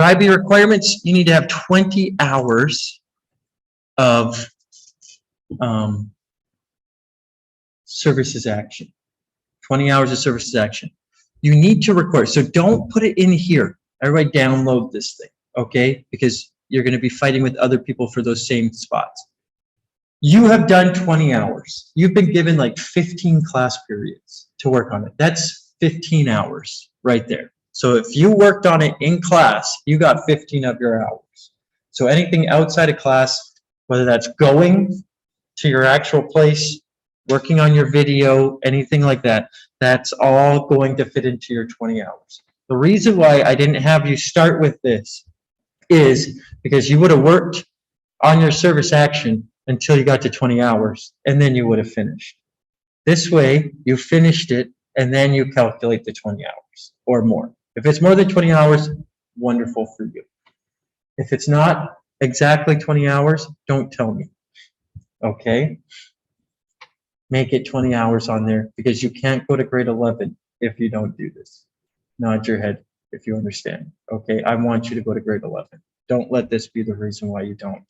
IB requirements, you need to have 20 hours of services action. 20 hours of services action. You need to record. So don't put it in here. Everybody download this thing, okay? Because you're going to be fighting with other people for those same spots. You have done 20 hours. You've been given like 15 class periods to work on it. That's 15 hours right there. So if you worked on it in class, you got 15 of your hours. So anything outside of class, whether that's going to your actual place, working on your video, anything like that, that's all going to fit into your 20 hours. The reason why I didn't have you start with this is because you would have worked on your service action until you got to 20 hours, and then you would have finished. This way, you finished it, and then you calculate the 20 hours or more. If it's more than 20 hours, wonderful for you. If it's not exactly 20 hours, don't tell me, okay? Make it 20 hours on there because you can't go to grade 11 if you don't do this. Nod your head if you understand, okay? I want you to go to grade 11. Don't let this be the reason why you don't.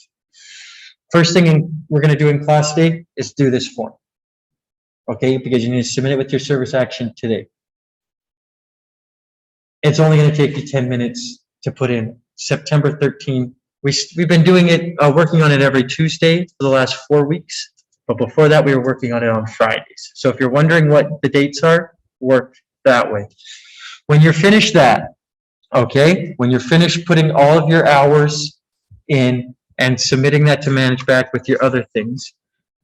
First thing we're going to do in class today is do this form, okay? Because you need to submit it with your service action today. It's only going to take you 10 minutes to put in. September 13. We've been doing it, working on it every Tuesday for the last 4 weeks. But before that, we were working on it on Fridays. So if you're wondering what the dates are, work that way. When you're finished that, okay, when you're finished putting all of your hours in and submitting that to ManageBack with your other things,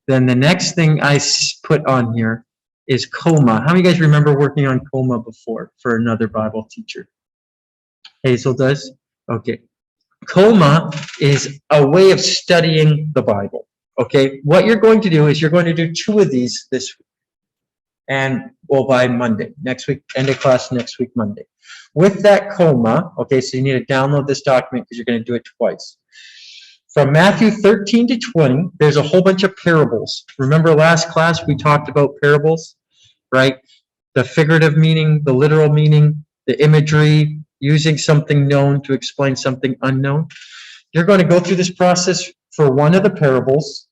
then the next thing I put on here is COMA. How many of you guys remember working on COMA before for another Bible teacher? Hazel does? Okay. COMA is a way of studying the Bible. Okay, what you're going to do is you're going to do 2 of these this week. And, well, by Monday, next week, end of class next week, Monday. With that COMA, okay, so you need to download this document because you're going to do it twice. From Matthew 13 to 20, there's a whole bunch of parables. Remember last class we talked about parables, right? The figurative meaning, the literal meaning, the imagery, using something known to explain something unknown. You're going to go through this process for one of the parables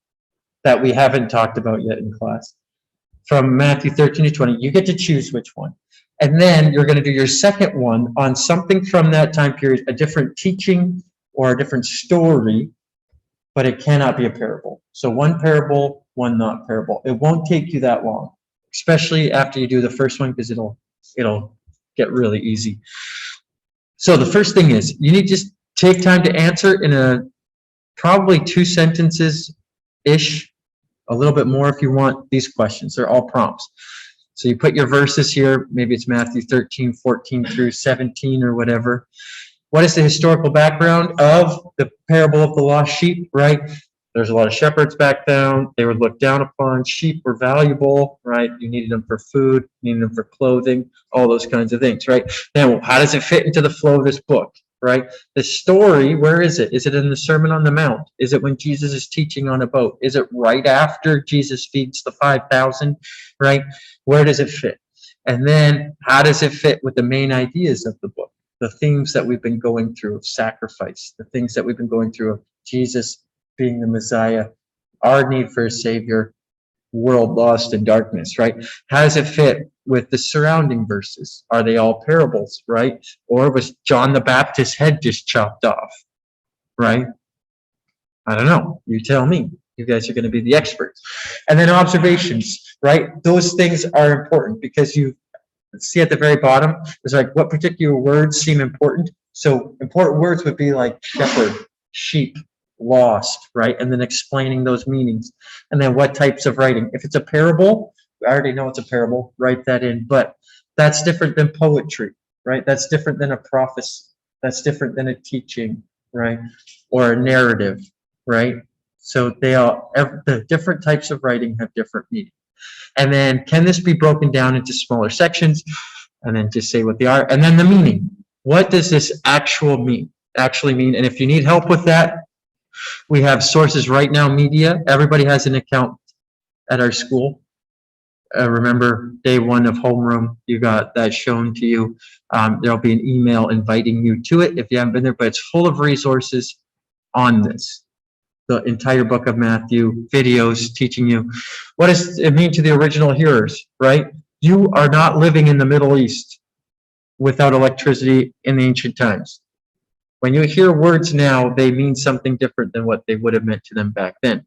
that we haven't talked about yet in class. From Matthew 13 to 20, you get to choose which one. And then you're going to do your second one on something from that time period, a different teaching or a different story, but it cannot be a parable. So one parable, one not parable. It won't take you that long, especially after you do the first one, because it'll get really easy. So the first thing is you need to just take time to answer in a probably 2 sentences-ish, a little bit more if you want these questions. They're all prompts. So you put your verses here. Maybe it's Matthew 13, 14 through 17 or whatever. What is the historical background of the parable of the lost sheep, right? There's a lot of shepherds back down. They were looked down upon. Sheep were valuable, right? You needed them for food, you needed them for clothing, all those kinds of things, right? Now, how does it fit into the flow of this book, right? The story, where is it? Is it in the Sermon on the Mount? Is it when Jesus is teaching on a boat? Is it right after Jesus feeds the 5,000, right? Where does it fit? And then how does it fit with the main ideas of the book? The themes that we've been going through of sacrifice, the things that we've been going through of Jesus being the Messiah, our need for a Savior, world lost in darkness, right? How does it fit with the surrounding verses? Are they all parables, right? Or was John the Baptist's head just chopped off, right? I don't know. You tell me. You guys are going to be the experts. And then observations, right? Those things are important because you see at the very bottom, it's like what particular words seem important. So important words would be like shepherd, sheep, lost, right? And then explaining those meanings. And then what types of writing. If it's a parable, I already know it's a parable, write that in. But that's different than poetry, right? That's different than a prophecy. That's different than a teaching, right? Or a narrative, right? So the different types of writing have different meaning. And then can this be broken down into smaller sections? And then just say what they are. And then the meaning. What does this actually mean? And if you need help with that, we have Sources Right Now Media. Everybody has an account at our school. Remember, day one of homeroom, you got that shown to you. There'll be an email inviting you to it if you haven't been there, but it's full of resources on this. The entire book of Matthew, videos teaching you what does it mean to the original hearers, right? You are not living in the Middle East without electricity in the ancient times. When you hear words now, they mean something different than what they would have meant to them back then.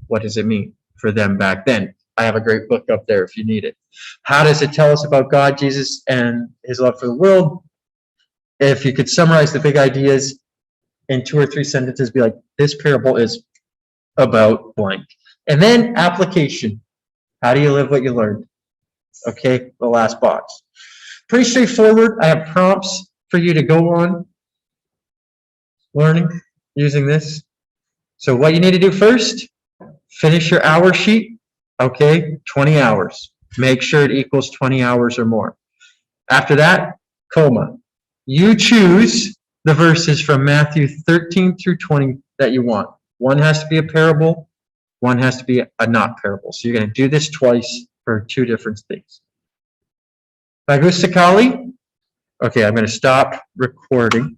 What does it mean for them back then? I have a great book up there if you need it. How does it tell us about God, Jesus, and his love for the world? If you could summarize the big ideas in 2 or 3 sentences, be like, this parable is about blank. And then application. How do you live what you learned? Okay, the last box. Pretty straightforward. I have prompts for you to go on learning using this. So what you need to do first, finish your hour sheet. Okay, 20 hours. Make sure it equals 20 hours or more. After that, COMA. You choose the verses from Matthew 13 through 20 that you want. One has to be a parable. One has to be a not parable. So you're going to do this twice for 2 different things. Bagusta Kali. Okay, I'm going to stop recording.